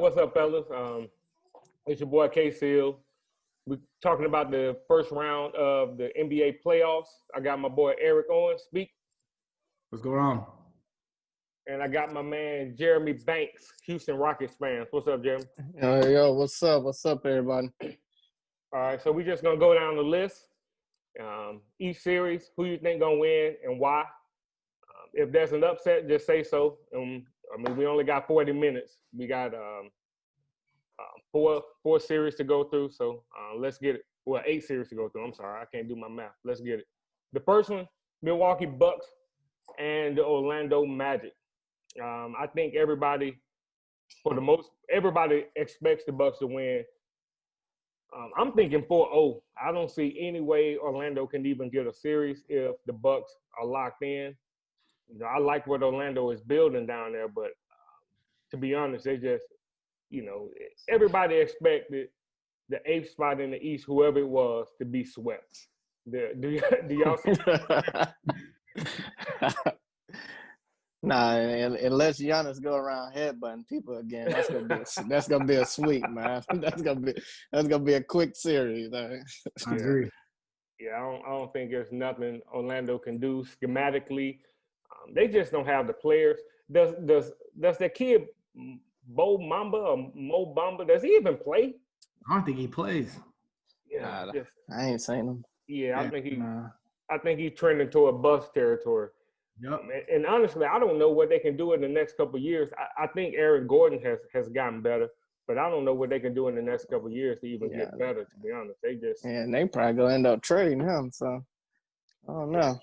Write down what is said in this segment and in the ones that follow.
What's up, fellas? It's your boy K Seal. We're talking about the first round of the NBA playoffs. I got my boy Eric on speak, What's going on? and I got my man Jeremy Banks, Houston Rockets fans. What's up, Jeremy? Yo, what's up? What's up, everybody? All right, so we're just gonna go down the list. Each series, who you think gonna win and why. If there's an upset, just say so. We only got 40 minutes. We got four series to go through, so let's get it. Well, 8 series to go through. I'm sorry, I can't do my math. Let's get it. The first one, Milwaukee Bucks and the Orlando Magic. I think everybody expects the Bucks to win. I'm thinking 4-0. I don't see any way Orlando can even get a series if the Bucks are locked in. I like what Orlando is building down there, but to be honest, they just, everybody expected the 8th spot in the East, whoever it was, to be swept. Do y'all see that? Nah, unless Giannis go around headbutting people again, that's gonna be a sweep, man. That's gonna be a quick series. Right? I agree. Yeah, I don't think there's nothing Orlando can do schematically. They just don't have the players. Does that kid Mo Bamba, does he even play? I don't think he plays. Yeah, I ain't seen him. Yeah, I think he's trending toward bust territory. Yep. And honestly, I don't know what they can do in the next couple of years. I think Aaron Gordon has gotten better, but I don't know what they can do in the next couple of years to even get better, to be honest. And they probably gonna end up trading him, so I don't know.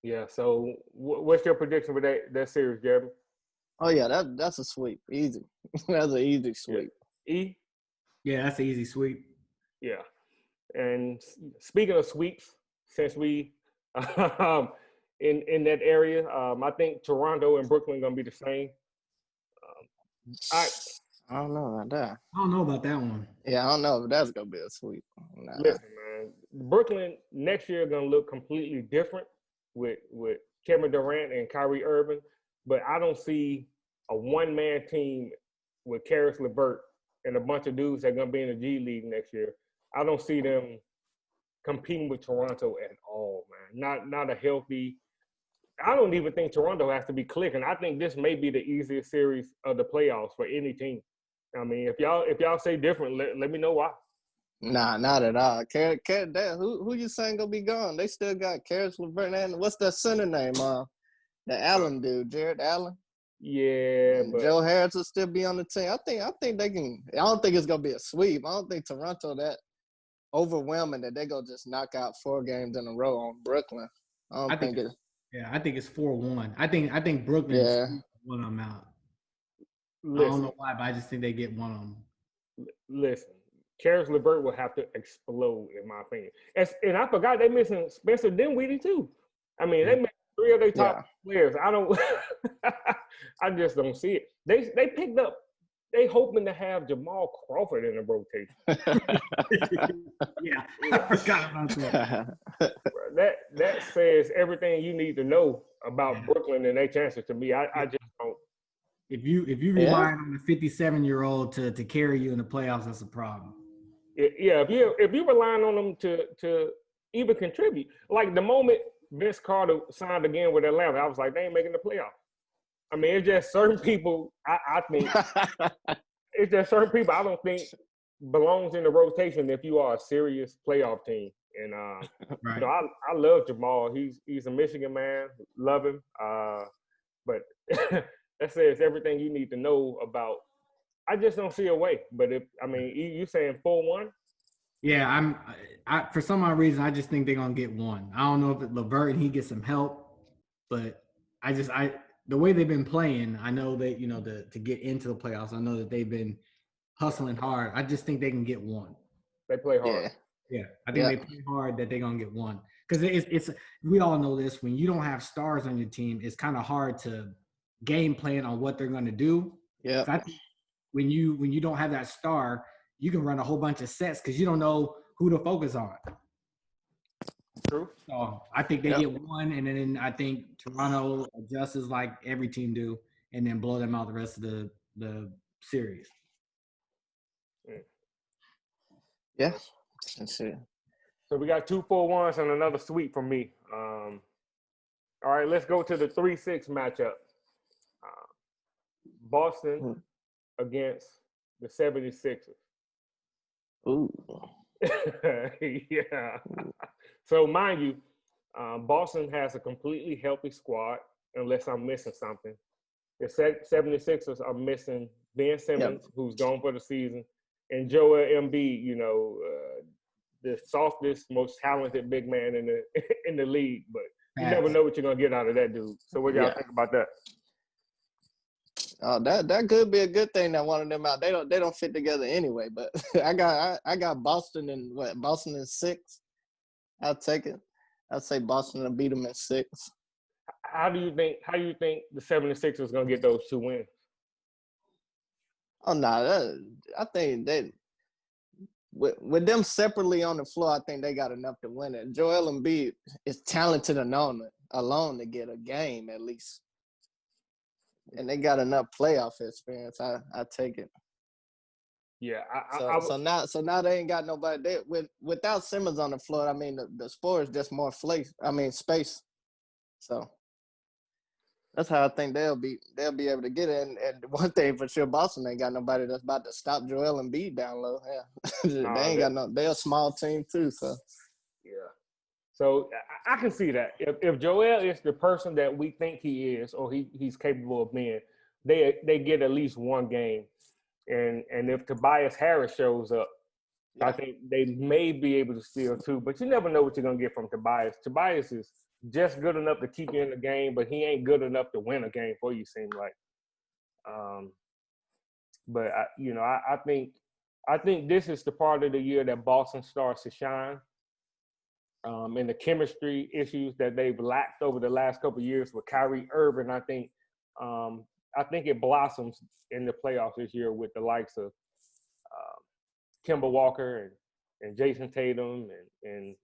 Yeah, so what's your prediction for that series, Jeremy? Oh, yeah, that's a sweep. Easy. That's an easy sweep. E? Yeah, that's an easy sweep. Yeah. And speaking of sweeps, since we in that area, I think Toronto and Brooklyn going to be the same. I don't know about that. I don't know about that one. Yeah, I don't know if that's going to be a sweep. Nah. Listen, man, Brooklyn next year going to look completely different with Kevin Durant and Kyrie Irving, but I don't see a one-man team with Karis LeVert and a bunch of dudes that are going to be in the G League next year. I don't see them competing with Toronto at all, man. Not a healthy – I don't even think Toronto has to be clicking. I think this may be the easiest series of the playoffs for any team. I mean, if y'all say different, let me know why. Nah, not at all. Who you saying gonna be gone? They still got Karis LeVert and what's that center name? The Allen dude, Jared Allen. Yeah, but Joe Harris will still be on the team. I think they can. I don't think it's gonna be a sweep. I don't think Toronto that overwhelming that they gonna just knock out 4 games in a row on Brooklyn. I think it's. Yeah, I think it's 4-1. I think Brooklyn is one of them out. I don't know why, but I just think they get one of them. Listen. Karis LeVert will have to explode, in my opinion. And I forgot they missing Spencer Dinwiddie too. I mean, they missed 3 of their top players. I just don't see it. They picked up. They hoping to have Jamal Crawford in the rotation. Yeah, I forgot about that. That says everything you need to know about Brooklyn and their chances. To me, I just don't. If you rely on a 57-year-old to carry you in the playoffs, that's a problem. Yeah, if you're relying on them to even contribute, like the moment Vince Carter signed again with Atlanta, I was like, they ain't making the playoffs. I mean, it's just certain people. I think it's just certain people I don't think belongs in the rotation if you are a serious playoff team. And right. I love Jamal. He's a Michigan man, love him. But that says everything you need to know about. I just don't see a way. But you saying 4-1? Yeah, I for some odd reason I just think they're gonna get one. I don't know if LeVert and he gets some help, but the way they've been playing, I know that to get into the playoffs, I know that they've been hustling hard. I just think they can get one. They play hard. Yeah, I think they play hard that they're gonna get one because it's we all know this. When you don't have stars on your team, it's kind of hard to game plan on what they're gonna do. Yeah. I think when you don't have that star, you can run a whole bunch of sets because you don't know who to focus on. True. So I think they get one, and then I think Toronto adjusts like every team do, and then blow them out the rest of the series. Yeah. That's it. So we got 2 4-1s and another sweep from me. All right, let's go to the 3-6 matchup. Boston against the 76ers. Ooh. Yeah. So mind you, Boston has a completely healthy squad, unless I'm missing something. The 76ers are missing Ben Simmons, who's gone for the season, and Joel Embiid, the softest, most talented big man in the league. But you never know what you're gonna get out of that dude. So what y'all think about that? Oh, that could be a good thing that one of them out. They don't fit together anyway. But I got Boston in Boston in 6. I'll take it. I'll say Boston will beat them in 6. How do you think the 76ers gonna get those 2 wins? Oh no, I think they with them separately on the floor, I think they got enough to win it. Joel Embiid is talented alone to get a game at least. And they got enough playoff experience. I take it. Yeah. So now they ain't got nobody. Without Simmons on the floor, I mean the score is just more space. So that's how I think they'll be able to get it. And one thing for sure, Boston ain't got nobody that's about to stop Joel Embiid down low. Yeah. They ain't got no. They're a small team too. So yeah. So I can see that if Joel is the person that we think he is, or he's capable of being, they get at least one game, and if Tobias Harris shows up, I think they may be able to steal 2. But you never know what you're gonna get from Tobias. Tobias is just good enough to keep you in the game, but he ain't good enough to win a game for you. Seem like, but I think this is the part of the year that Boston starts to shine. And the chemistry issues that they've lacked over the last couple of years with Kyrie Irving, I think it blossoms in the playoffs this year with the likes of Kemba Walker and Jason Tatum and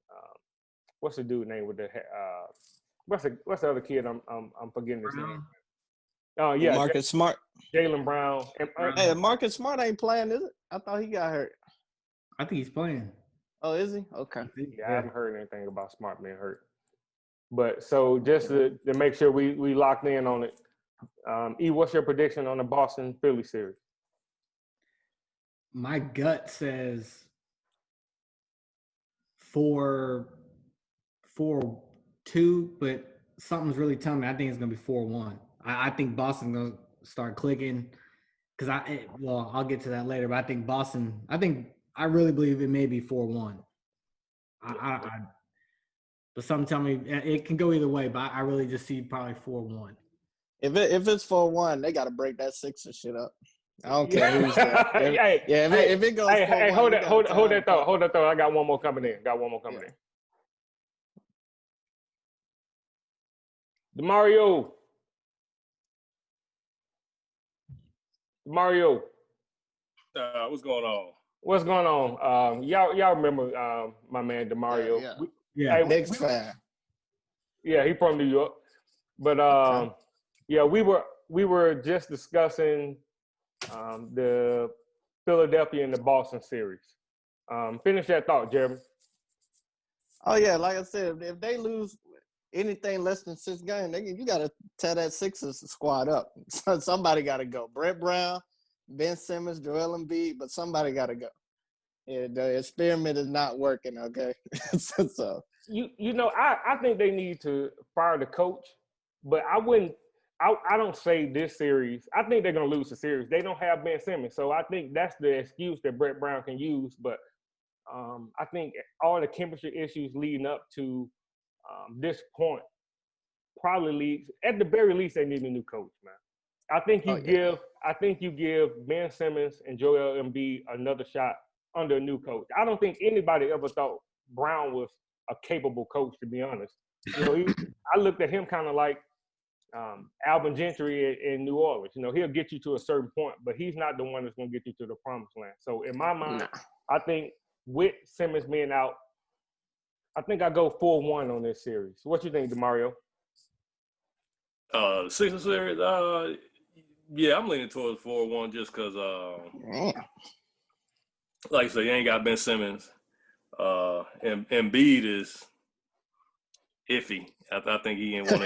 what's the dude name with the what's the other kid I'm forgetting his name. Oh yeah, Marcus Smart, Jaylen Brown. Hey, Marcus Smart ain't playing, is it? I thought he got hurt. I think he's playing. Oh, is he? Okay. Yeah, I haven't heard anything about Smart being hurt. But so just to make sure we locked in on it, E, what's your prediction on the Boston Philly series? My gut says 4-2, but something's really telling me I think it's gonna be 4-1. I think Boston's gonna start clicking because I'll get to that later. But I think Boston. I really believe it may be 4-1. But some tell me it can go either way. But I really just see probably 4-1. If it's 4-1, they got to break that Sixers shit up. I don't care who's there. If it goes 4-1, hey, hold that thought. I got one more coming in. DeMario. What's going on? What's going on? Y'all remember my man DeMario? Yeah. Knicks fan. Yeah, he from New York. But we were just discussing the Philadelphia and the Boston series. Finish that thought, Jeremy. Oh yeah, like I said, if they lose anything less than 6 games, you got to tear that Sixers squad up. Somebody got to go. Brett Brown, Ben Simmons, Joel Embiid, but somebody got to go. Yeah, the experiment is not working. Okay, so I think they need to fire the coach, but I wouldn't. I don't say this series. I think they're gonna lose the series. They don't have Ben Simmons, so I think that's the excuse that Brett Brown can use. But I think all the chemistry issues leading up to this point probably leads. At the very least, they need a new coach, man. I think you give Ben Simmons and Joel Embiid another shot under a new coach. I don't think anybody ever thought Brown was a capable coach, to be honest. I looked at him kind of like Alvin Gentry in New Orleans. He'll get you to a certain point, but he's not the one that's going to get you to the promised land. So in my mind, I think with Simmons being out, I think I go 4-1 on this series. What you think, DeMario? Sixers series, yeah, I'm leaning towards 4-1 just because like I said, you ain't got Ben Simmons. And Embiid is iffy. I think he in one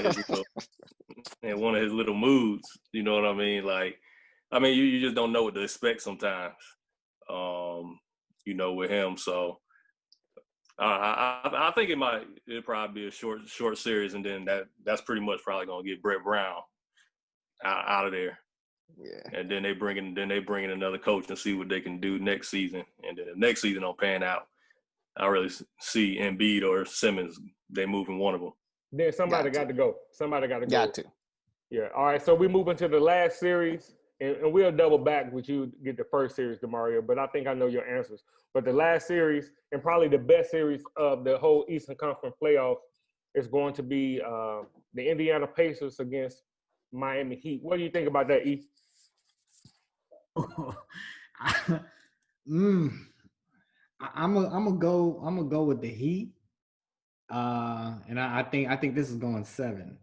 of his little moods. You know what I mean? Like, I mean, you just don't know what to expect sometimes. With him. So I think it'll probably be a short series, and then that's pretty much probably gonna get Brett Brown out of there. Yeah. And then they bring in another coach and see what they can do next season. And then if next season don't pan out, I really see Embiid or Simmons, they moving one of them. Then somebody got to go. Somebody got to go. Got to. Yeah. All right. So we move into the last series, and we'll double back with you to get the first series, DeMario. But I think I know your answers. But the last series, and probably the best series of the whole Eastern Conference playoff, is going to be the Indiana Pacers against Miami Heat. What do you think about that, E? I'm gonna go with the Heat. And I think this is going 7.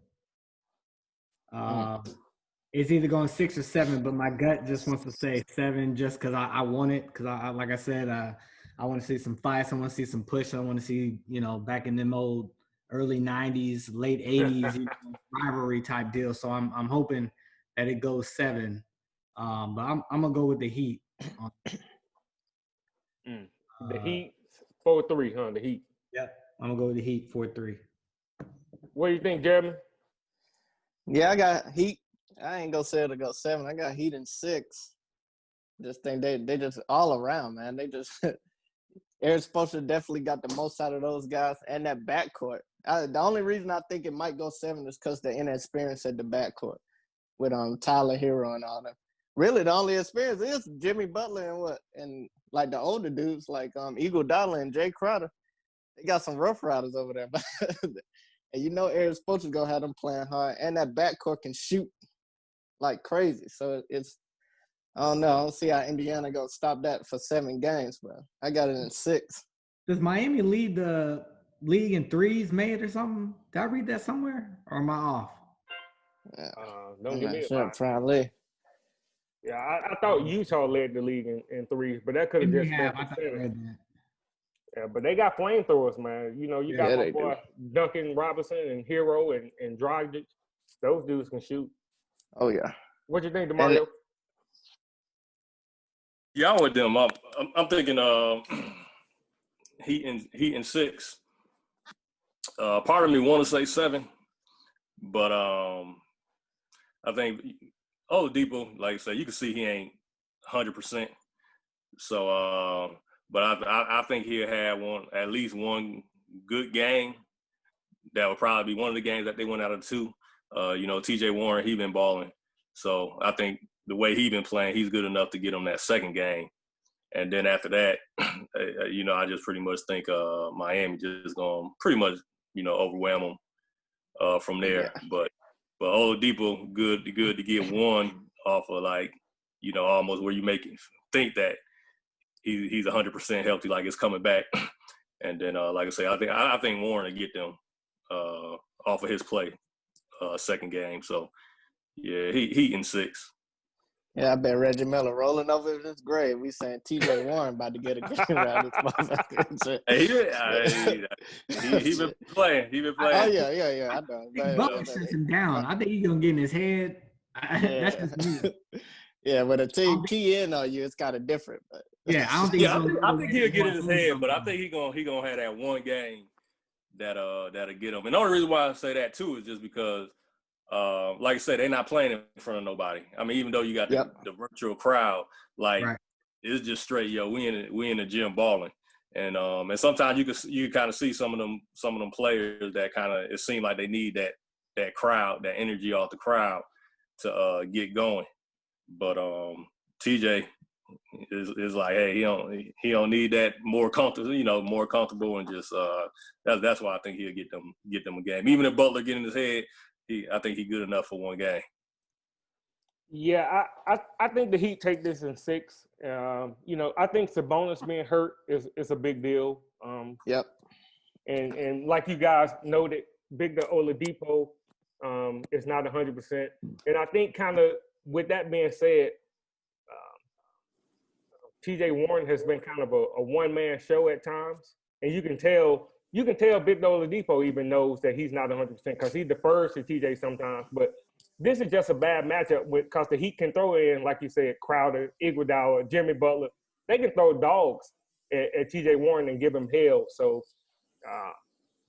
It's either going 6 or 7, but my gut just wants to say 7 just because I want it. Because I like I said, I want to see some fights. I want to see some push. I want to see, back in them old early 90s, late 80s rivalry type deal. So I'm hoping that it goes 7. But I'm gonna go with the Heat. The Heat 4-3, huh? The Heat. Yep. I'm gonna go with the Heat 4-3. What do you think, Jeremy? Yeah, I got Heat. I ain't gonna say it'll go 7. I got Heat in 6. Just think they just all around, man. They just Eric Spoelstra definitely got the most out of those guys and that backcourt. The only reason I think it might go 7 is because the inexperience at the backcourt with Tyler Hero and all them. Really, the only experience is Jimmy Butler and like the older dudes like Iguodala and Jay Crowder. They got some rough riders over there, and Eric Spoelstra's gonna have them playing hard, and that backcourt can shoot like crazy. So I don't know. I don't see how Indiana gonna stop that for 7 games, but I got it in 6. Does Miami lead the league in threes made or something? Did I read that somewhere, or am I off? Yeah. Don't give me sure, probably. Yeah, I thought Utah led the league in threes, but that could have just been. I thought I read that. Yeah, but they got flamethrowers, man. You got my boy Duncan Robinson and Hero and Dragic. Those dudes can shoot. Oh yeah. What you think, DeMario? Yeah, I'm with them. I'm thinking Heat in 6. Part of me want to say 7, but I think Oladipo, like I said, you can see he ain't 100%. So, but I think he'll have at least one good game. That would probably be one of the games that they went out of 2. T.J. Warren, he been balling. So I think the way he been playing, he's good enough to get him that second game. And then after that, I just pretty much think Miami just going to pretty much, overwhelm them from there. Yeah. But Oladipo, good to get one off of almost where you make it think that he's 100% healthy, like it's coming back. And then, like I say, I think Warren will get them off of his play second game. So, yeah, he in 6. Yeah, I bet Reggie Miller rolling over in his grave. We saying T.J. Warren about to get a game around this motherfucker. He been playing. He been playing. Oh yeah. I know. Butler shuts him down. I think he's gonna get in his head. That's just me. Yeah, but a team key in on you, it's kind of different. But yeah, I don't think. I think he'll get in his head, but I think he gonna have that one game that'll get him. And the only reason why I say that too is just because. Like I said, they're not playing in front of nobody. I mean, even though you got the virtual crowd, it's just straight, we in the gym balling, and sometimes you kind of see some of them players that kind of it seems like they need that crowd, that energy off the crowd to get going. But TJ is like, hey, he don't need that, more comfortable, and just that's why I think he'll get them a game. Even if Butler get in his head. I think he's good enough for one game. Yeah, I think the Heat take this in 6. I think Sabonis being hurt is a big deal. Yep. And like you guys noted, Victor Oladipo is not 100%. And I think kind of with that being said, T.J. Warren has been kind of a one-man show at times, and you can tell Big Oladipo even knows that he's not 100% because he defers to T.J. sometimes. But this is just a bad matchup because the Heat can throw in, like you said, Crowder, Iguodala, Jimmy Butler. They can throw dogs at T.J. Warren and give him hell. So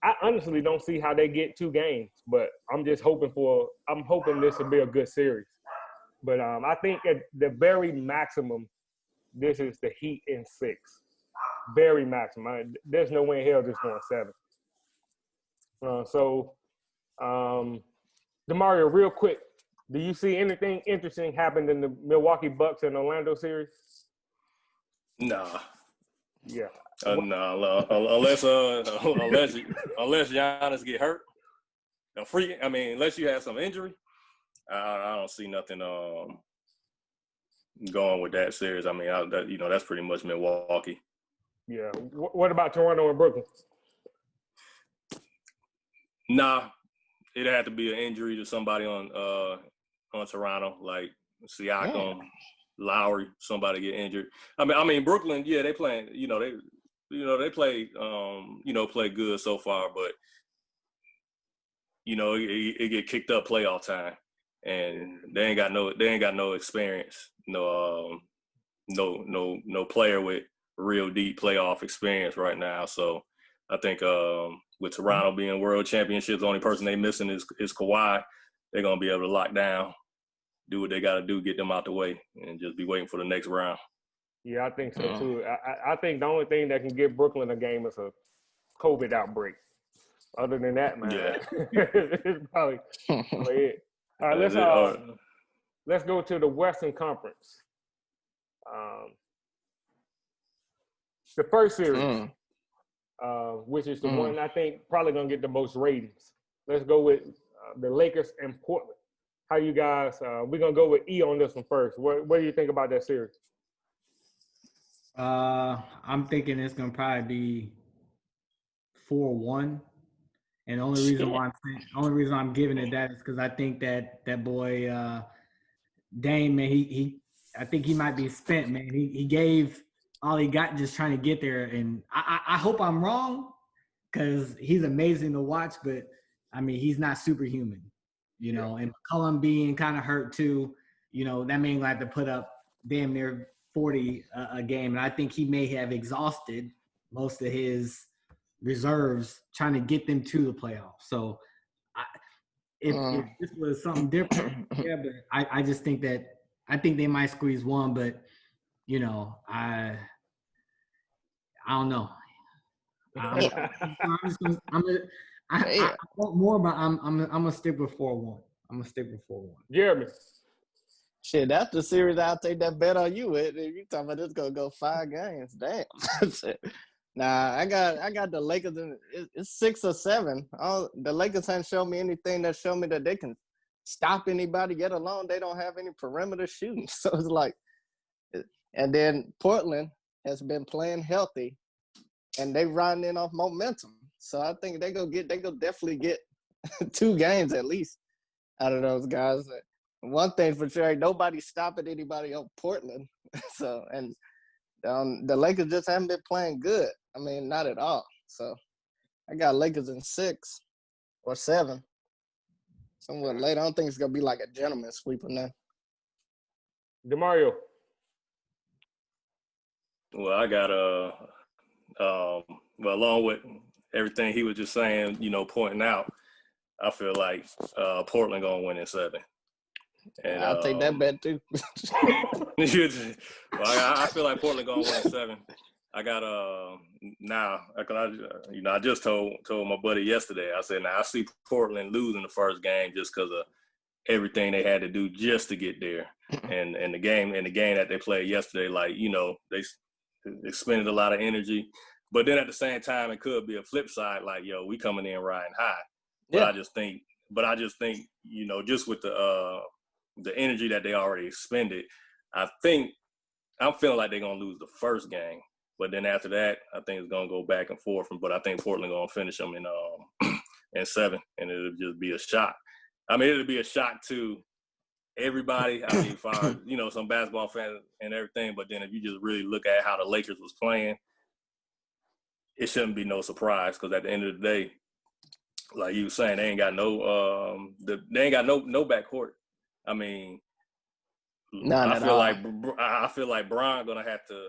I honestly don't see how they get 2 games, but I'm hoping this will be a good series. But I think at the very maximum, this is the Heat in 6. Very maximum. There's no way in hell this going 7. DeMario, real quick, do you see anything interesting happen in the Milwaukee Bucks and Orlando series? Nah. Yeah. No, unless Giannis get hurt, unless you have some injury, I don't see nothing going with that series. I mean, that's pretty much Milwaukee. Yeah. What about Toronto and Brooklyn? Nah, it'd have to be an injury to somebody on Toronto, like Siakam, Lowry, somebody get injured. I mean Brooklyn, yeah, they playing, they play play good so far, but it get kicked up playoff time, and they ain't got no experience, no player with real deep playoff experience right now. So I think with Toronto being world championships, the only person they missing is Kawhi. They're gonna be able to lock down, do what they got to do, get them out the way, and just be waiting for the next round. Yeah, I think so too. I think the only thing that can get Brooklyn a game is a COVID outbreak. Other than that, man, it's probably it. All right, let's go to the Western Conference. The first series, which is the one I think probably gonna get the most ratings. Let's go with the Lakers and Portland. How you guys? We're gonna go with E on this one first. What do you think about that series? I'm thinking it's gonna probably be 4-1, and the only reason I'm giving it that is because I think that boy Dame, man, I think he might be spent, man. He gave all he got just trying to get there, and I hope I'm wrong because he's amazing to watch, but I mean he's not superhuman, And McCollum being kind of hurt too, that means I have to put up damn near 40 a game, and I think he may have exhausted most of his reserves trying to get them to the playoffs. So if this was something different, but I just think I think they might squeeze one, but I don't know. I want more, but I'm gonna stick with 4-1. I'm gonna stick with 4-1. Jeremy. Shit, that's the series I'll take that bet on you with. If you talking about this gonna go 5 games, damn. Nah, I got the Lakers in it's 6 or 7. The Lakers haven't shown me anything that showed me that they can stop anybody, yet alone they don't have any perimeter shooting. So it's like, and then Portland has been playing healthy, and they riding in off momentum. So I think they go definitely get 2 games at least out of those guys. One thing for sure, ain't nobody stopping anybody on Portland. So, and the Lakers just haven't been playing good. I mean, not at all. So I got Lakers in 6 or 7. Somewhat late. I don't think it's gonna be like a gentleman's sweep or nothing. DeMario. Well, I got along with everything he was just saying, pointing out, I feel like Portland gonna win in 7. And I'll take that bet too. I feel like Portland gonna win 7. I got I just told my buddy yesterday. I said, I see Portland losing the first game just because of everything they had to do just to get there, and the game that they played yesterday, they expended a lot of energy, but then at the same time it could be a flip side, like we coming in riding high. But I just think just with the energy that they already expended, I'm feeling like they're gonna lose the first game. But then after that, I think it's gonna go back and forth. But I think Portland gonna finish them in 7, and it'll just be a shock. I mean, it'll be a shock to everybody. I mean, for some basketball fans and everything. But then if you just really look at how the Lakers was playing, it shouldn't be no surprise because at the end of the day, like you were saying, they ain't got no backcourt. I mean, I feel like Bron gonna have to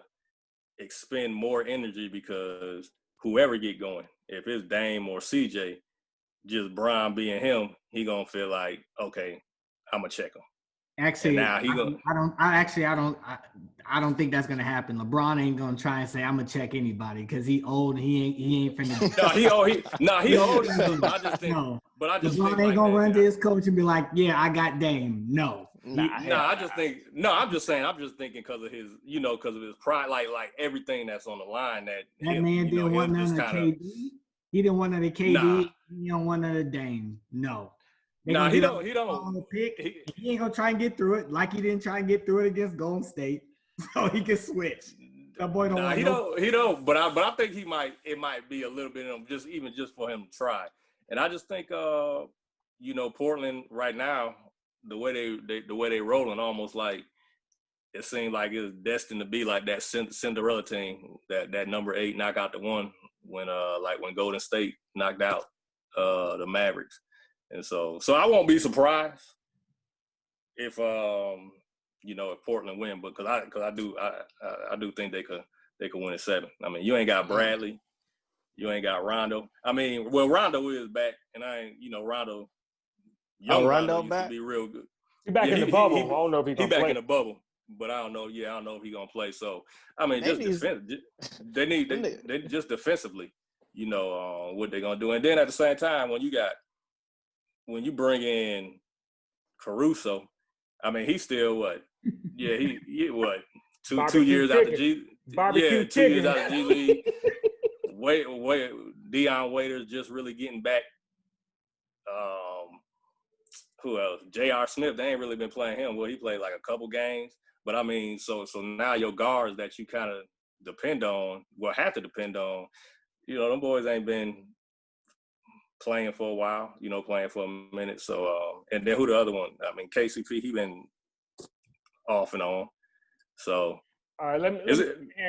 expend more energy because whoever get going, if it's Dame or CJ, just Bron being him, he gonna feel like, okay, I'm gonna check him. Actually, now I don't think that's gonna happen. LeBron ain't gonna try and say I'm gonna check anybody because he old and he ain't finna. he old. I just think, no. But I just LeBron think ain't like gonna that, run to his coach and be like, "Yeah, I got Dame." No. I'm just thinking because of his, because of his pride, like everything that's on the line. That man didn't want none of KD. He didn't want none of KD. Nah. He don't want none of Dame. No. He don't. He ain't gonna try and get through it like he didn't try and get through it against Golden State, so he can switch. That boy don't. He don't. But I think he might. It might be a little bit of just for him to try. And I just think, Portland right now, the way they rolling, almost like it seems like it's destined to be like that Cinderella team, that number 8 knock out the one when Golden State knocked out the Mavericks. And so I won't be surprised if Portland win, because I do think they could win at 7. I mean, you ain't got Bradley, you ain't got Rondo. I mean, well, Rondo is back, and Rondo. Rondo used back? to be real good. He's back in the bubble. I don't know if he's gonna play. He's back in the bubble, but I don't know. Yeah, I don't know if he's gonna play. So I mean, they just defensively, what they're gonna do, and then at the same time, when you bring in Caruso, I mean, he's still what? Yeah, he what? Two years out the G. Barbecue 2 years out of G League. Wait, Deion Waiters just really getting back. Who else? J.R. Smith. They ain't really been playing him. Well, he played like a couple games, but I mean, so now your guards that you kind of have to depend on. Them boys ain't been playing for a while, playing for a minute. So, and then who the other one? I mean, KCP, he been off and on. So, all right, let me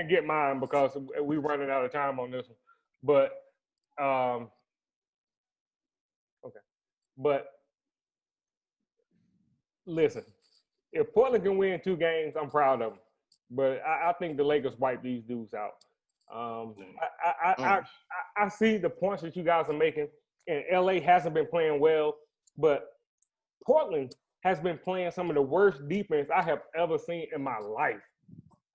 get mine because we're running out of time on this one. But, okay. But listen, if Portland can win 2 games, I'm proud of them. But I think the Lakers wipe these dudes out. I see the points that you guys are making. And LA hasn't been playing well, but Portland has been playing some of the worst defense I have ever seen in my life.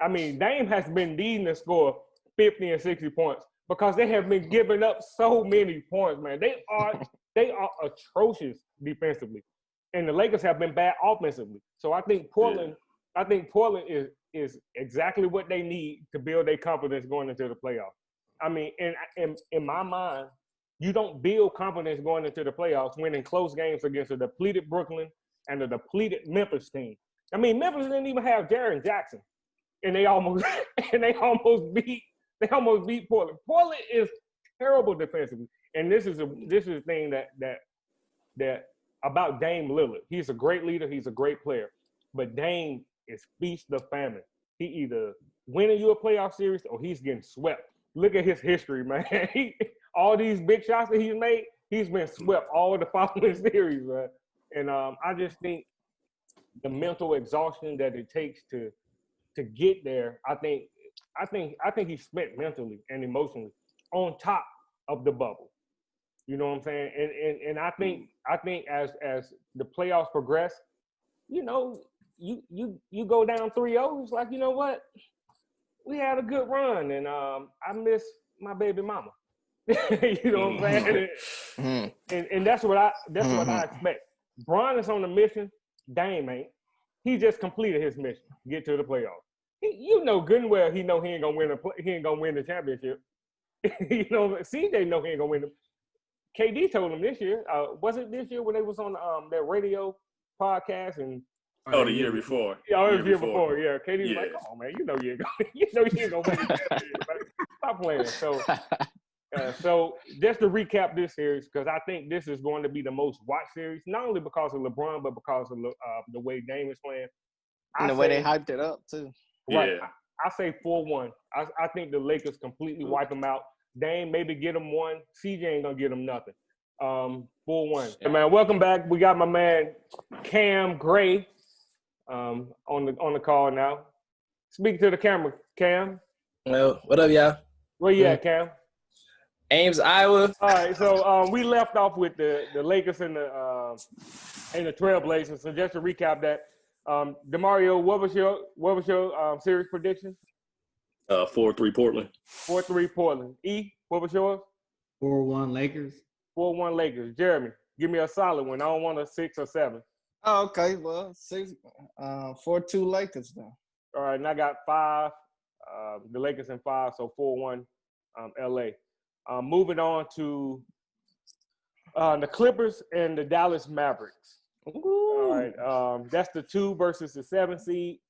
I mean, Dame has been needing to score 50 and 60 points because they have been giving up so many points, man. They are atrocious defensively, and the Lakers have been bad offensively. So I think Portland is exactly what they need to build their confidence going into the playoffs. I mean, in my mind, you don't build confidence going into the playoffs winning close games against a depleted Brooklyn and a depleted Memphis team. I mean, Memphis didn't even have Jaren Jackson, and they almost beat Portland. Portland is terrible defensively, and this is the thing that about Dame Lillard. He's a great leader. He's a great player, but Dame is feast or famine. He either winning you a playoff series or he's getting swept. Look at his history, man. All these big shots that he's made, he's been swept all the following series, man. And I just think the mental exhaustion that it takes to get there, I think he's spent mentally and emotionally on top of the bubble. You know what I'm saying? And I think as the playoffs progress, you go down 3-0, it's like, you know what? We had a good run, and I miss my baby mama. You know what I'm saying? And that's what I expect. Bron is on a mission. Dame ain't. He just completed his mission. Get to the playoffs. Good and well he know he ain't gonna win the championship. CJ know he ain't gonna win. KD told him this year. Was it this year when they was on that radio podcast and? The year before. Yeah, it was the year before. Yeah, KD was like, "Oh man, you know you ain't gonna win the championship. Stop playing." So, So just to recap this series, because I think this is going to be the most watched series, not only because of LeBron, but because of the way Dame is playing. And the way they hyped it up, too. Right. Yeah. I say 4-1. I think the Lakers completely wipe them out. Dame maybe get them one. CJ ain't going to get them nothing. 4-1. Hey, man, welcome back. We got my man Cam Gray on the call now. Speak to the camera, Cam. Well, what up, y'all? Where you at, Cam? Ames, Iowa. All right, so we left off with the Lakers and the Trailblazers. So just to recap that, DeMario, what was your series prediction? 4-3 Portland. 4-3 Portland. E, what was yours? 4-1 Lakers. 4-1 Lakers. Jeremy, give me a solid one. I don't want a 6 or 7. Oh, okay. Well, 4-2 Lakers then. All right, and I got 5. The Lakers in 5, so 4-1 LA. Moving on to the Clippers and the Dallas Mavericks. Ooh. All right, that's the 2 versus the 7 seed.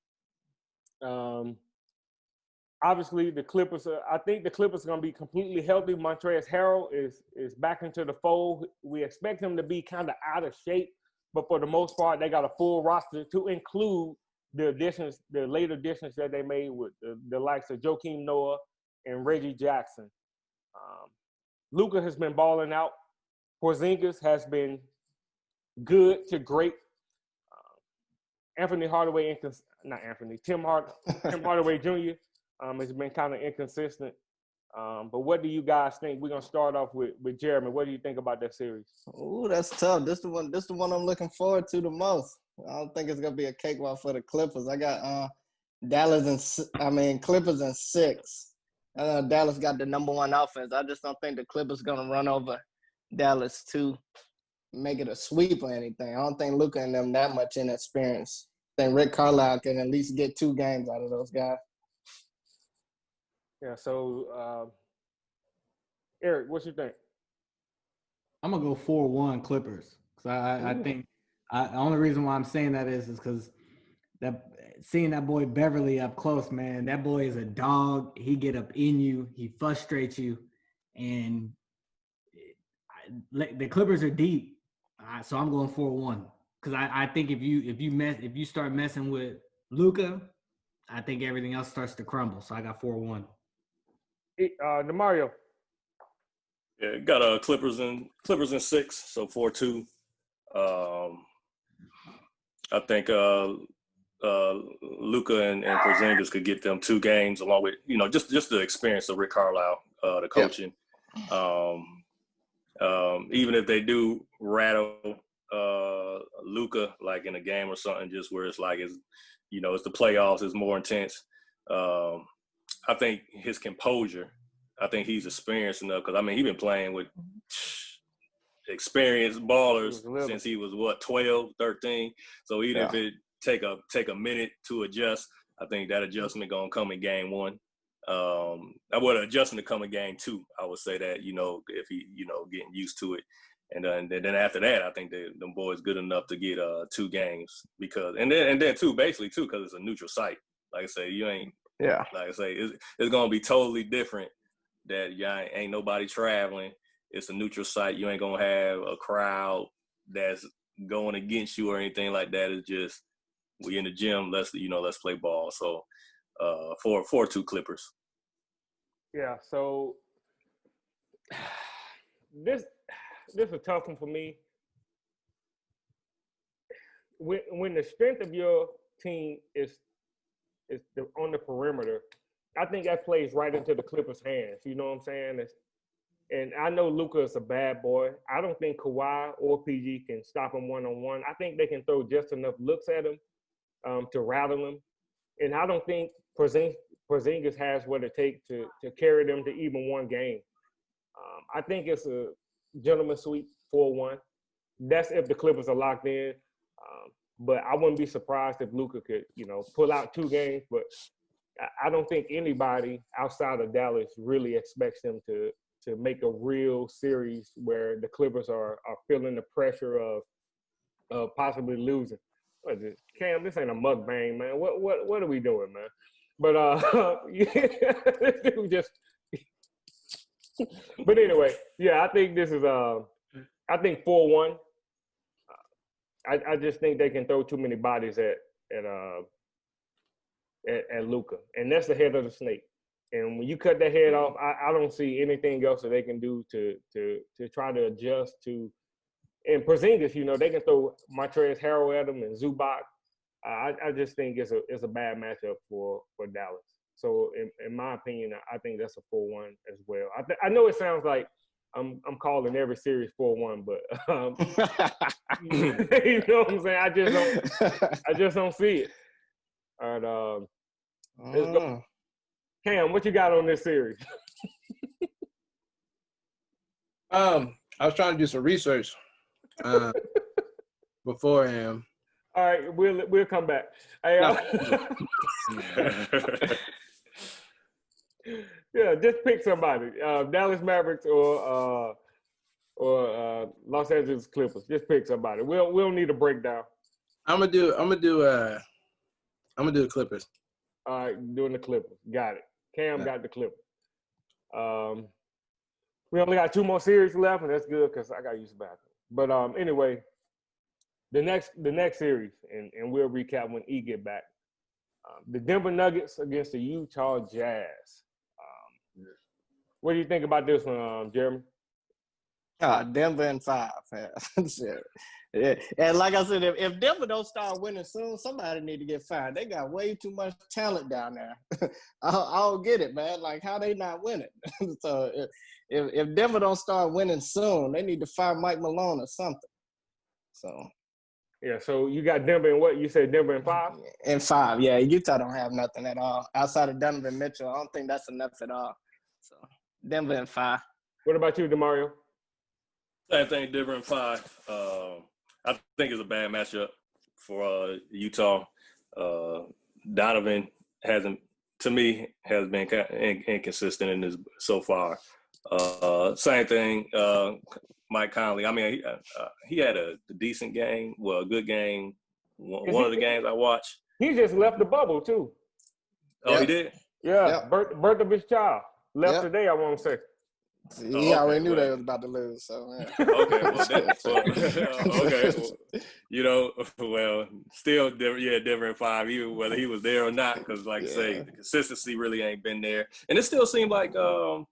Obviously, the Clippers. I think the Clippers are going to be completely healthy. Montrezl Harrell is back into the fold. We expect him to be kind of out of shape, but for the most part, they got a full roster to include the additions, the late additions that they made with the likes of Joakim Noah and Reggie Jackson. Luka has been balling out. Porzingis has been good to great. Tim Hardaway Jr. Has been kind of inconsistent. But what do you guys think? We're gonna start off with Jeremy. What do you think about that series? Ooh, that's tough. This the one I'm looking forward to the most. I don't think it's gonna be a cakewalk for the Clippers. I got Clippers in 6. Dallas got the number 1 offense. I just don't think the Clippers gonna run over Dallas to make it a sweep or anything. I don't think Luka and them that much inexperience. I think Rick Carlisle can at least get 2 games out of those guys. Yeah. So, Eric, what you think? I'm gonna go 4-1 Clippers because I think the only reason why I'm saying that is because seeing that boy Beverly up close, man, that boy is a dog. He get up in you, he frustrates you, and the Clippers are deep. So I'm going 4-1 because I think if you start messing with Luka, I think everything else starts to crumble. So I got 4-1. DeMario. Yeah, got Clippers in 6, so 4-2. I think Luka and Porzingis could get them 2 games along with just the experience of Rick Carlisle, the coaching. Yeah. Even if they do rattle Luka like in a game or something, just where it's like it's the playoffs, it's more intense. I think his composure. I think he's experienced enough because he's been playing with experienced ballers since he was 12, 13. So even if it take a minute to adjust, I think that adjustment gonna come in game 1. I would adjustment to come in game 2. I would say that if he getting used to it, and then after that, I think them boys good enough to get 2 games because and then too basically too because it's a neutral site. Like I say, you ain't like I say it's gonna be totally different. That ain't nobody traveling. It's a neutral site. You ain't gonna have a crowd that's going against you or anything like that. It's just we in the gym. Let's play ball. So 4-2 Clippers. Yeah. So this is a tough one for me. When the strength of your team is on the perimeter, I think that plays right into the Clippers' hands. You know what I'm saying? And I know Luka is a bad boy. I don't think Kawhi or PG can stop him one-on-one. I think they can throw just enough looks at him to rattle him. And I don't think Porzingis has what it takes to carry them to even 1 game. I think it's a gentleman's sweep 4-1. That's if the Clippers are locked in. But I wouldn't be surprised if Luka could, pull out 2 games. But I don't think anybody outside of Dallas really expects them to make a real series where the Clippers are feeling the pressure of possibly losing. What is this? Cam, this ain't a mukbang, man. What are we doing, man? But this dude just But anyway, yeah, I think this is I think 4-1. I just think they can throw too many bodies at Luka, and that's the head of the snake. And when you cut that head off, I don't see anything else that they can do to try to adjust to. And Porzingis, you know, they can throw Montrezl Harrell at him and Zubac. I just think it's a bad matchup for Dallas. So in my opinion, I think that's a 4-1 as well. I know it sounds like I'm calling every series 4-1, but you know what I'm saying? I just don't see it. All right, let's go. Cam, what you got on this series? I was trying to do some research beforehand. All right, we'll come back. Hey, yeah, just pick somebody. Dallas Mavericks or Los Angeles Clippers. Just pick somebody. We don't need a breakdown. I'm gonna do the Clippers. All right, doing the Clippers. Got it. Cam got the Clippers. We only got 2 more series left, and that's good because I got to use the bathroom. But anyway, the next series, and we'll recap when E get back. The Denver Nuggets against the Utah Jazz. What do you think about this one, Jeremy? Denver in 5. Yeah. And like I said, if Denver don't start winning soon, somebody need to get fired. They got way too much talent down there. I don't get it, man. Like, how they not winning? So if Denver don't start winning soon, they need to fire Mike Malone or something. So. Yeah, so you got Denver in what? You said Denver in 5? In 5, yeah. Utah don't have nothing at all. Outside of Donovan Mitchell, I don't think that's enough at all. So Denver in 5. What about you, DeMario? Same thing, Denver in 5. I think it's a bad matchup for Utah. Donovan has been kind of inconsistent in this so far. Same thing, Mike Conley. I mean, he had a decent game, a good game. One of the games I watched. He just left the bubble too. Oh, he did? Yeah, birth of his child. Left today, I want to say. He already knew they was about to lose, so yeah. Still, Denver in 5, even whether he was there or not, because, like I say, the consistency really ain't been there, and it still seemed like, I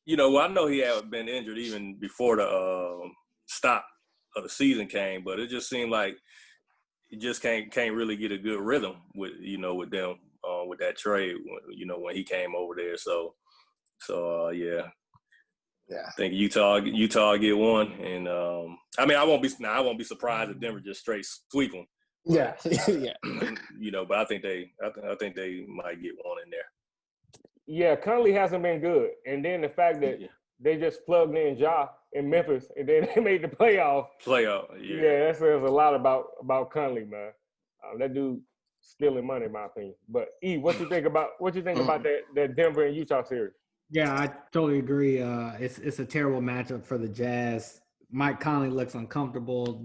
know he had been injured even before the stop of the season came, but it just seemed like he just can't really get a good rhythm with them with that trade, when he came over there. So yeah. Yeah, I think Utah get one, and I won't be surprised if Denver just straight sweep them. Yeah, yeah. But I think they might get one in there. Yeah, Conley hasn't been good, and then the fact that they just plugged in Ja in Memphis, and then they made the playoff. Yeah, that says a lot about Conley, man. That dude stealing money, in my opinion. But E, what you think about that Denver and Utah series? Yeah, I totally agree. It's a terrible matchup for the Jazz. Mike Conley looks uncomfortable.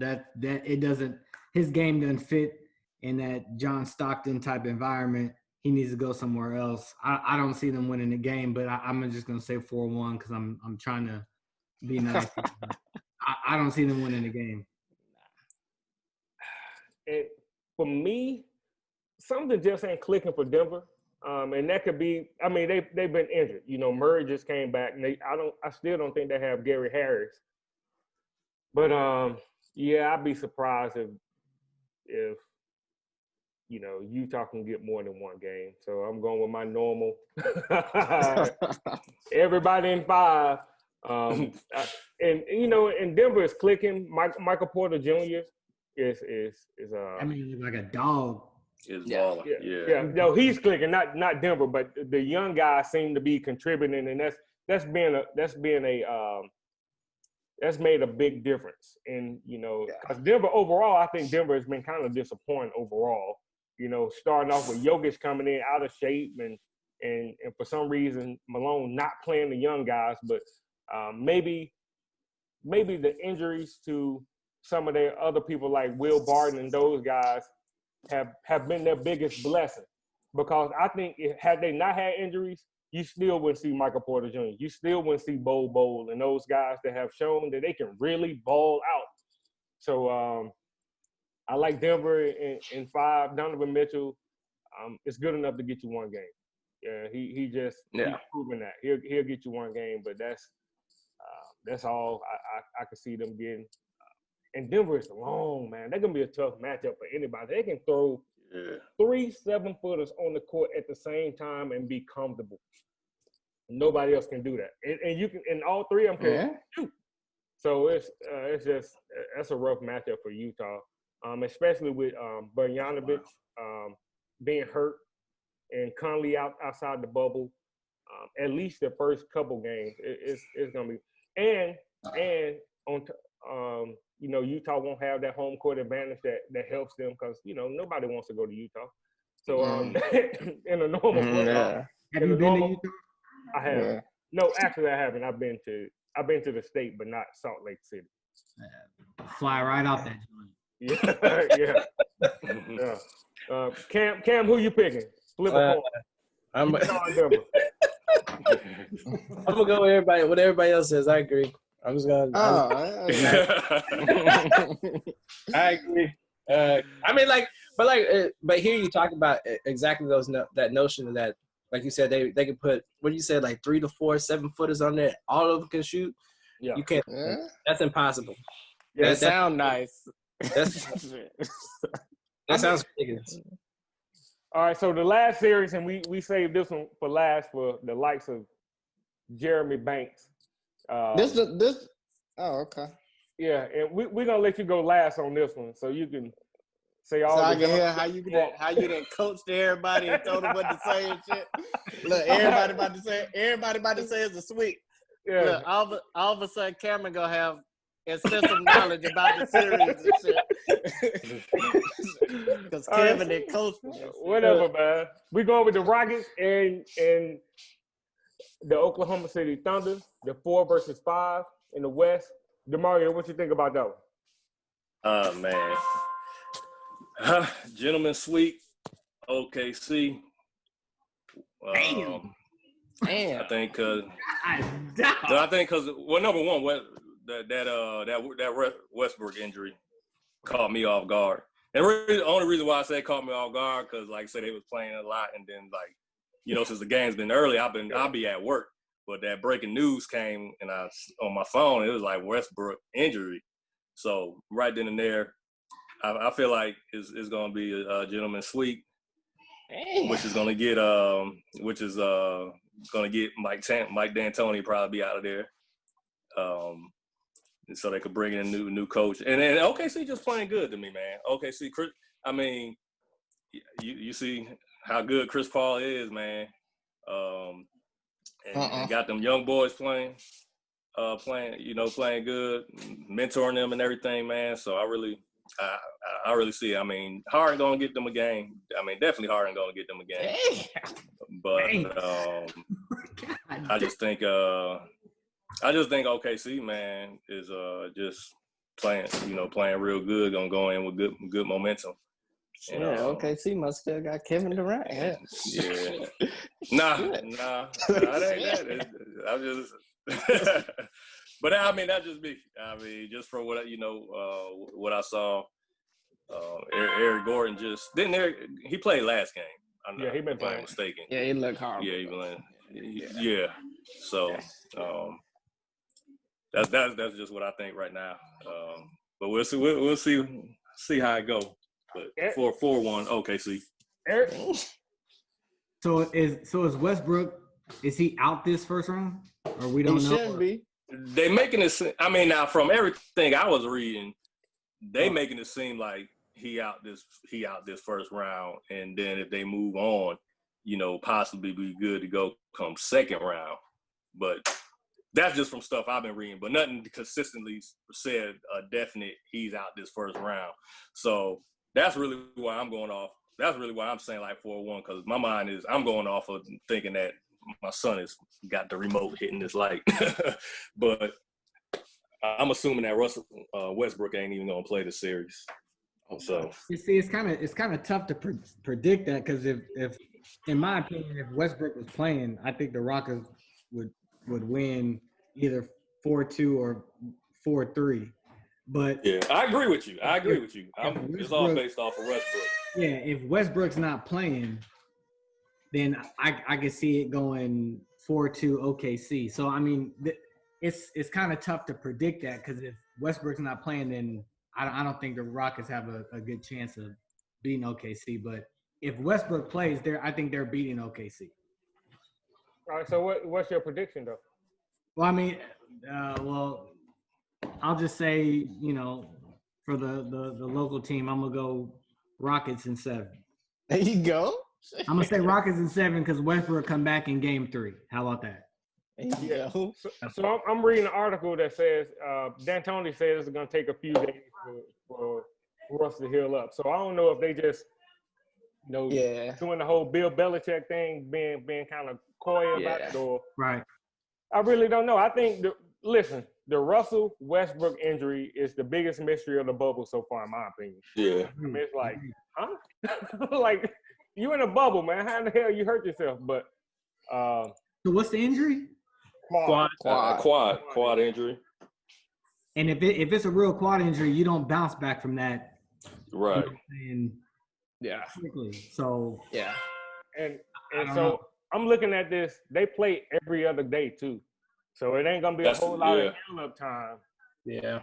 His game doesn't fit in that John Stockton type environment. He needs to go somewhere else. I don't see them winning the game, but I'm just gonna say 4-1 because I'm trying to be nice. I don't see them winning the game. For me, something just ain't clicking for Denver. And that could be, they've been injured. Murray just came back, and I still don't think they have Gary Harris. But I'd be surprised if Utah can get more than one game. So I'm going with my normal. Everybody in 5. And Denver is clicking. Michael Porter Jr. is like a dog. Yeah. No, he's clicking, not Denver, but the young guys seem to be contributing, and that's made a big difference. And because Denver overall, I think Denver has been kind of disappointing overall. Starting off with Jokic coming in out of shape, and for some reason Malone not playing the young guys, but maybe the injuries to some of their other people like Will Barton and those guys have been their biggest blessing. because I think had they not had injuries, you still wouldn't see Michael Porter Jr. You still wouldn't see Bol and those guys that have shown that they can really ball out. So I like Denver in 5. Donovan Mitchell, it's good enough to get you one game. Yeah, he's proven that he'll get you one game, but that's all I can see them getting. And Denver is long, man. They're gonna be a tough matchup for anybody. They can throw 3 7-footers on the court at the same time and be comfortable. Nobody else can do that, and you can. And all 3 of them can shoot. So it's just that's a rough matchup for Utah, especially with Bogdanovic being hurt and Conley outside the bubble. At least the first couple games, it's gonna be and on Utah won't have that home court advantage that helps them because nobody wants to go to Utah. So in a normal have you been to Utah? I have. Yeah. No, actually I haven't. I've been to the state, but not Salt Lake City. Fly right out that joint. Yeah. Cam, who you picking? Flip a coin. I'm gonna go with what everybody else says. I agree. I'm just gonna. I agree. But here you talk about exactly that notion of that. Like you said, they can put what you said, like 3 to 4 7-footers on there. All of them can shoot. Yeah, you can't. Yeah. That's impossible. Yeah, that sound nice. That sounds ridiculous. All right, so the last series, and we saved this one for last for the likes of Jeremy Banks. This. Oh, okay. Yeah, and we're gonna let you go last on this one, so you can say all. So I can hear how you done coached everybody and told them what to say and shit. Look, everybody about to say it's a sweep. Yeah. Look, all of a sudden, Cameron gonna have extensive knowledge about the series and shit. Because Kevin did coach. Whatever, man. We going with the Rockets and the Oklahoma City Thunder, the 4 versus 5 in the West. DeMario, what you think about that one? Man. Gentlemen sweep, OKC. Damn. I think because number one, that Westbrook injury caught me off guard. And really, the only reason why I say it caught me off guard because, like I said, they was playing a lot, and then since the game's been early, I'll be at work. But that breaking news came, and on my phone, it was like Westbrook injury. So right then and there, I feel like it's going to be a gentleman's sweep, which is going to get Mike D'Antoni probably be out of there, so they could bring in a new coach. And then OKC just playing good to me, man. OKC, I mean, you see how good Chris Paul is, man. And got them young boys playing good, mentoring them and everything, man. So I really see it. I mean, Harden gonna get them a game. I mean, definitely Harden gonna get them a game. But I just think OKC, man, is just playing real good. Gonna go in with good momentum. Yeah, OKC must still got Kevin Durant. Yeah. Nah, that ain't that. I'm just. But I mean, that's just me. I mean, just from what what I saw, Eric Gordon he played last game. He been playing. I'm mistaken. Yeah, he looked horrible. Yeah, he playing. Yeah. So that's just what I think right now. But we'll see how it goes. But 4-1 OKC. Eric. So is Westbrook? Is he out this first round, or we don't know? He shouldn't be. They making it. I mean, now from everything I was reading, they making it seem like he out this first round, and then if they move on, possibly be good to go come second round. But that's just from stuff I've been reading. But nothing consistently said a definite he's out this first round. So that's really why I'm going off. That's really why I'm saying like 4-1, because my mind is I'm going off of thinking that my son has got the remote hitting this light. But I'm assuming that Westbrook ain't even gonna play the series. So you see, it's kind of tough to predict that, because if in my opinion, if Westbrook was playing, I think the Rockets would win either 4-2 or 4-3. But Yeah, I agree with you. It's all Westbrook, based off of Westbrook. yeah, if Westbrook's not playing, then I could see it going 4-2 OKC. So I mean, it's kind of tough to predict that because if Westbrook's not playing, then I don't think the Rockets have a good chance of beating OKC. But if Westbrook plays, I think they're beating OKC. All right. So what's your prediction though? Well, I mean, I'll just say, for the local team, I'm gonna go Rockets in 7. There you go. I'm gonna say Rockets in 7 because Westbrook come back in Game 3. How about that? There you go. So I'm reading an article that says D'Antoni says it's going to take a few days for Russ to heal up. So I don't know if they just, doing the whole Bill Belichick thing, being kind of coy about it, or Right. I really don't know. I think the Russell Westbrook injury is the biggest mystery of the bubble so far, in my opinion. Yeah. I mean, it's like, huh? Like, you in a bubble, man. How in the hell you hurt yourself? But So what's the injury? Quad injury. And if it's a real quad injury, you don't bounce back from that. Right. Quickly. So Yeah. And so I'm looking at this. They play every other day too, so it ain't gonna be a whole lot of heal-up time. Yeah.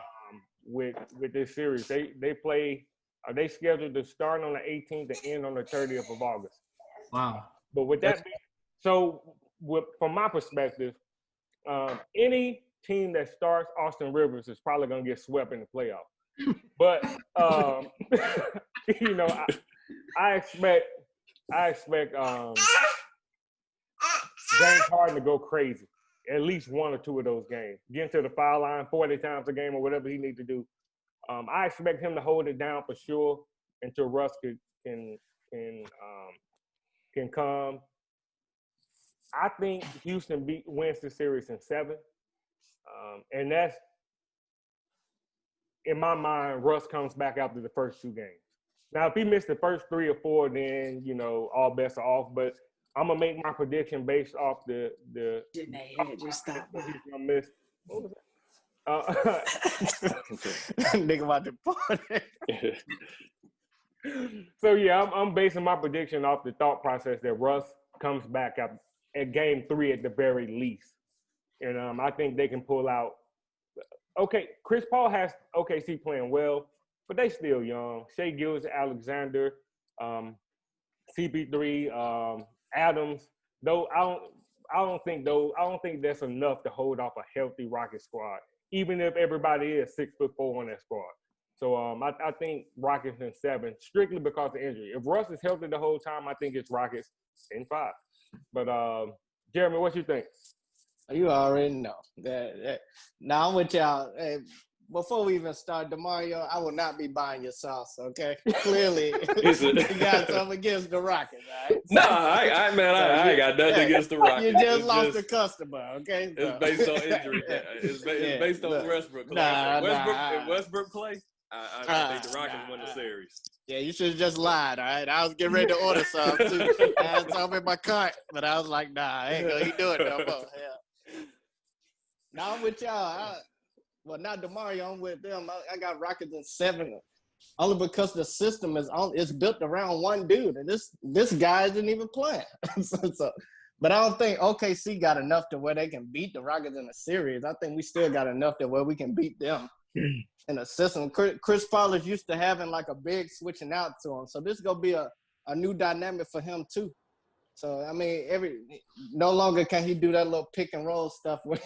With this series, they play. Are they scheduled to start on the 18th and end on the 30th of August? wow. But with that being, from my perspective, any team that starts Austin Rivers is probably gonna get swept in the playoffs. But I expect James Harden to go crazy. At least one or two of those games. Get to the foul line 40 times a game or whatever he needs to do. I expect him to hold it down for sure until Russ can come. I think Houston wins the series in 7. And that's, in my mind, Russ comes back after the first 2 games. Now, if he missed the first 3 or 4, then, all bets are off. But I'm going to make my prediction based off the Just stop. he's going to miss. What was that? Nigga about to party. So, yeah, I'm basing my prediction off the thought process that Russ comes back at game 3 at the very least. And I think they can pull out. Okay, Chris Paul has OKC playing well, but they still young. Shai Gilgeous-Alexander, CP3, Adams. Though I don't think that's enough to hold off a healthy Rocket squad, even if everybody is 6'4" on that squad. So I think Rockets in 7, strictly because of injury. If Russ is healthy the whole time, I think it's Rockets in 5. But Jeremy, what you think? You already know. Now I'm with y'all. Hey, before we even start, DeMario, I will not be buying your sauce, okay? Clearly, you got something against the Rockets, all right? No, I ain't got nothing against the Rockets. You just lost a customer, okay? It's based on injury. It's based on Westbrook. If Westbrook play, I think the Rockets win the series. Yeah, you should have just lied, all right? I was getting ready to order something, too. I had something in my cart, but I was like, nah, I ain't going to do it no more. Yeah. Now I'm with y'all. Not DeMario, I'm with them. I got Rockets in 7, only because the system is built around one dude, and this guy isn't even playing. But I don't think OKC got enough to where they can beat the Rockets in a series. I think we still got enough to where we can beat them in a system. Chris Paul is used to having like a big switching out to him, so this is gonna be a new dynamic for him too. So I mean, no longer can he do that little pick and roll stuff where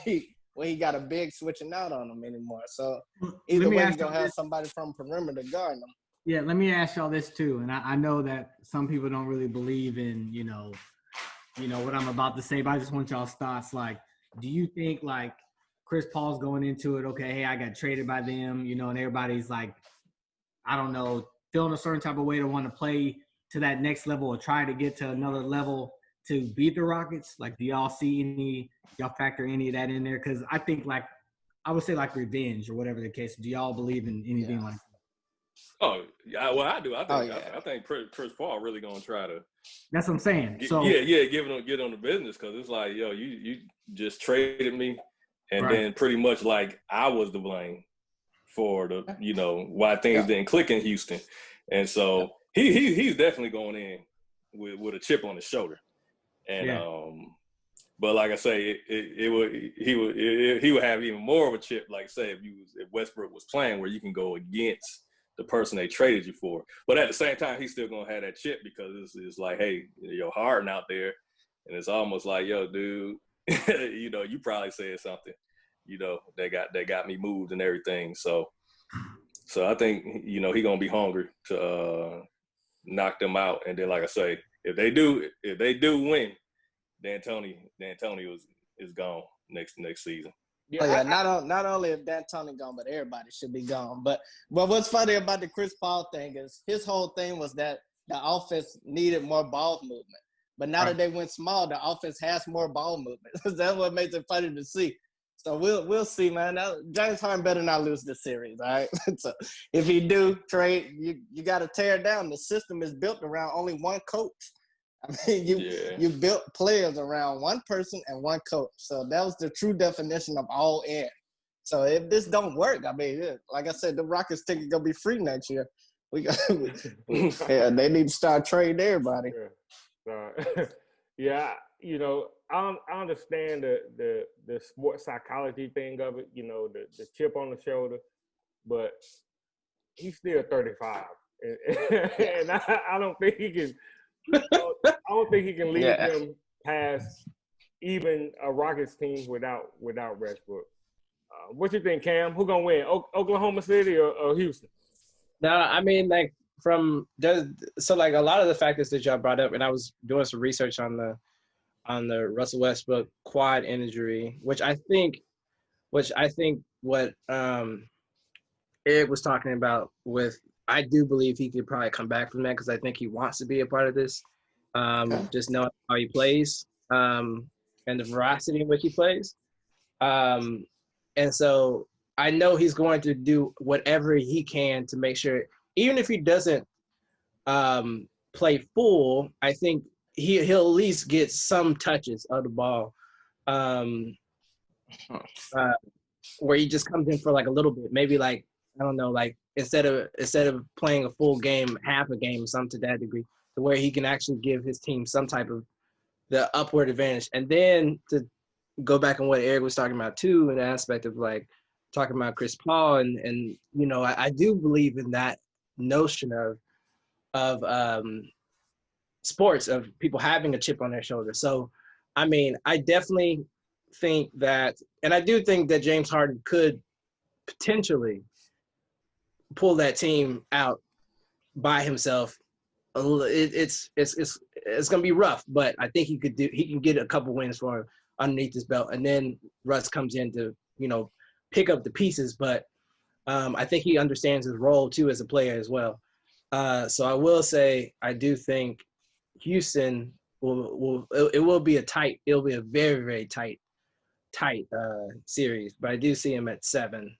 he got a big switching out on him anymore. So either way, he's going to have somebody from perimeter guarding him. Yeah, let me ask y'all this too. And I know that some people don't really believe in, what I'm about to say, but I just want y'all's thoughts. Like, do you think like Chris Paul's going into it, okay, hey, I got traded by them, and everybody's like, I don't know, feeling a certain type of way to want to play to that next level or try to get to another level to beat the Rockets? Like, do y'all factor any of that in there? Because I think, like, I would say, like, revenge or whatever the case. Do y'all believe in anything like that? Oh, yeah. Well, I do. I think Oh, yeah. I think Chris Paul really gonna try to. That's what I'm saying. So Get on the business because it's like, yo, you just traded me, and Right. then pretty much like I was to blame for the why things didn't click in Houston, and so he's definitely going in with a chip on his shoulder, and but like I say, he would have even more of a chip, like say if Westbrook was playing where you can go against the person they traded you for. But at the same time, he's still gonna have that chip because it's like, hey, you're Harden out there, and it's almost like, yo, dude, you probably said something, that got me moved and everything. So I think he gonna be hungry to knock them out. And then, like I say, if they do win, D'Antoni is gone next season. Yeah, not only if D'Antoni gone, but everybody should be gone. But what's funny about the Chris Paul thing is his whole thing was that the offense needed more ball movement. But now that they went small, the offense has more ball movement. That's what makes it funny to see. So we'll see, man. Now, James Harden better not lose this series, all right? So if he do trade, you got to tear it down. The system is built around only one coach. I mean, you built players around one person and one coach. So that was the true definition of all in. So if this don't work, I mean, like I said, the Rockets think it's gonna be free next year. They need to start trading everybody. Yeah, I understand the sports psychology thing of it. The chip on the shoulder, but he's still 35, and I don't think he can. I don't think he can lead them past even a Rockets team without Westbrook. What you think, Cam? Who gonna win? Oklahoma City or Houston? No, I mean, like like a lot of the factors that y'all brought up, and I was doing some research on the Russell Westbrook quad injury, which I think what Eric was talking about with. I do believe he could probably come back from that because I think he wants to be a part of this. Just knowing how he plays and the veracity in which he plays. And so I know he's going to do whatever he can to make sure, even if he doesn't play full, I think he'll at least get some touches of the ball where he just comes in for like a little bit, maybe like, I don't know, like instead of playing a full game, half a game, something to that degree, to where he can actually give his team some type of the upward advantage. And then to go back on what Eric was talking about too, in the aspect of like talking about Chris Paul and I do believe in that notion of sports, of people having a chip on their shoulder. So, I mean, I definitely think that, and I do think that James Harden could potentially pull that team out by himself. It's gonna be rough, but I think he can get a couple wins for him underneath his belt, and then Russ comes in to pick up the pieces. But I think he understands his role too as a player as well. So I will say I do think Houston will be it'll be a very, very tight series, but I do see him at 7.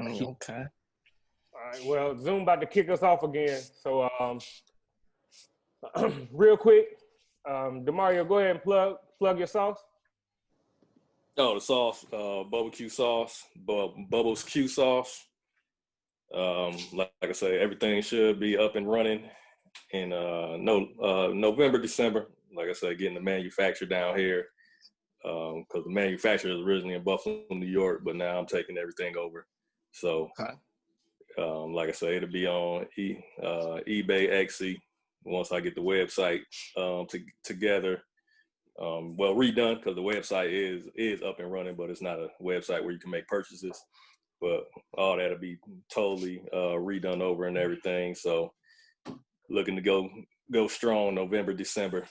Okay. All right. Well, Zoom about to kick us off again. So real quick, DeMario, go ahead and plug your sauce. Oh, the sauce, barbecue sauce, Bubbles Q sauce. Like I say, everything should be up and running in November, December. Like I said, getting the manufacturer down here because the manufacturer is originally in Buffalo, New York, but now I'm taking everything over. So, like I say, it'll be on eBay, Etsy once I get the website together. Well, redone because the website is up and running, but it's not a website where you can make purchases. But all that'll be totally redone over and everything. So looking to go strong November, December,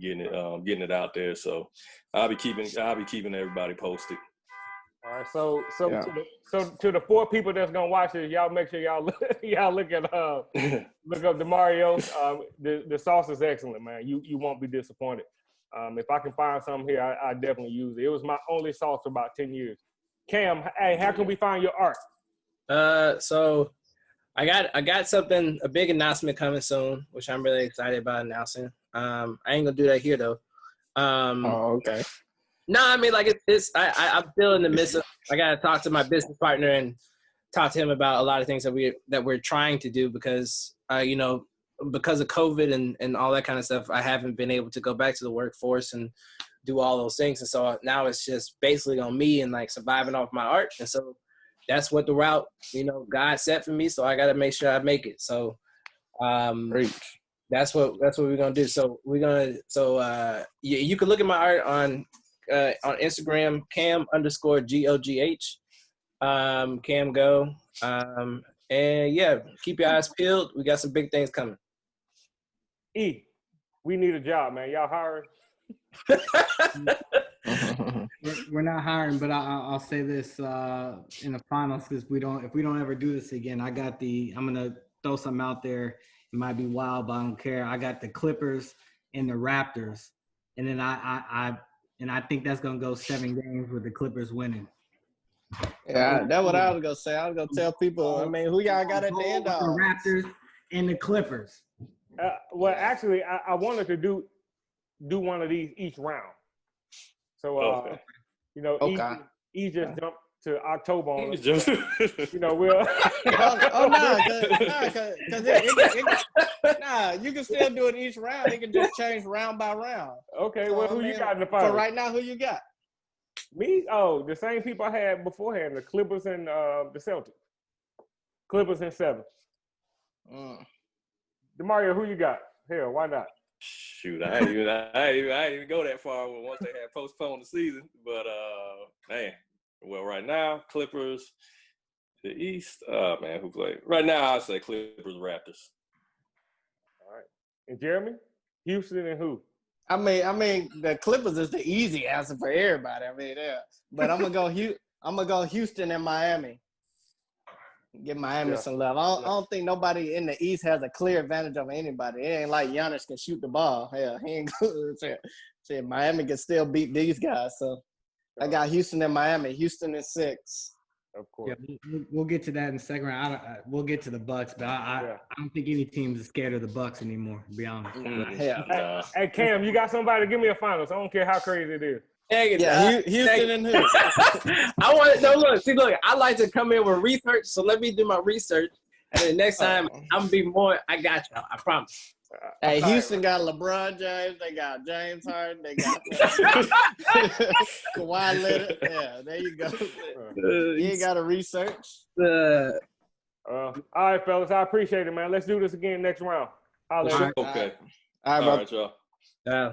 getting it out there. So I'll be keeping everybody posted. All right. So to the 4 people that's gonna watch it, y'all make sure y'all look at look up DeMario. The sauce is excellent, man. You won't be disappointed. If I can find something here, I definitely use it. It was my only sauce for about 10 years. Cam, hey, how can we find your art? So I got something, a big announcement coming soon, which I'm really excited about announcing. I ain't gonna do that here though. Okay. No, I mean, like I'm still in the midst of. I gotta talk to my business partner and talk to him about a lot of things that we're trying to do because because of COVID and all that kind of stuff, I haven't been able to go back to the workforce and do all those things. And so now it's just basically on me and like surviving off my art. And so that's what the route, God set for me. So I got to make sure I make it. So that's what we're going to do. So you can look at my art on Instagram, Cam_GOGH, Cam Go. And yeah, keep your eyes peeled. We got some big things coming. We need a job, man. Y'all hiring? We're not hiring, but I'll say this in the finals because if we don't ever do this again, I'm gonna throw something out there. It might be wild, but I don't care. I got the Clippers and the Raptors, and then I think that's gonna go 7 games with the Clippers winning. Yeah, that's what I was gonna say. I was gonna tell people. I mean, who y'all got at the end of the Raptors and the Clippers? Well, actually, I wanted to do one of these each round. So, each just jumped to October on us. We'll. You can still do it each round. You can just change round by round. Okay, so, well, who you got in the finals? So right now, who you got? Me? Oh, the same people I had beforehand, the Clippers and the Celtics. Clippers in 7. DeMario, who you got? Hell, why not? Shoot, I didn't even go that far once they had postponed the season. But right now, Clippers, the East. Man, who played? Right now, I say Clippers, Raptors. All right. And Jeremy, Houston, and who? I mean, the Clippers is the easy answer for everybody. But I'm gonna go Houston and Miami. Give Miami some love. I don't think nobody in the East has a clear advantage over anybody. It ain't like Giannis can shoot the ball. Hell, he ain't good. Miami can still beat these guys. So I got Houston and Miami. Houston in 6. Of course. Yeah, we'll get to that in the second round. We'll get to the Bucks, but I don't think any teams are scared of the Bucks anymore, to be honest. Hey, Cam, you got somebody to give me a finals. I don't care how crazy it is. Houston and who? Look, I like to come in with research, so let me do my research. And then next time, I'm going to be more, I got you. I promise. Hey, Houston got LeBron James. They got James Harden. They got Kawhi Leonard. Yeah, there you go. You ain't got to research. All right, fellas. I appreciate it, man. Let's do this again next round. Okay. All right, y'all. Yeah.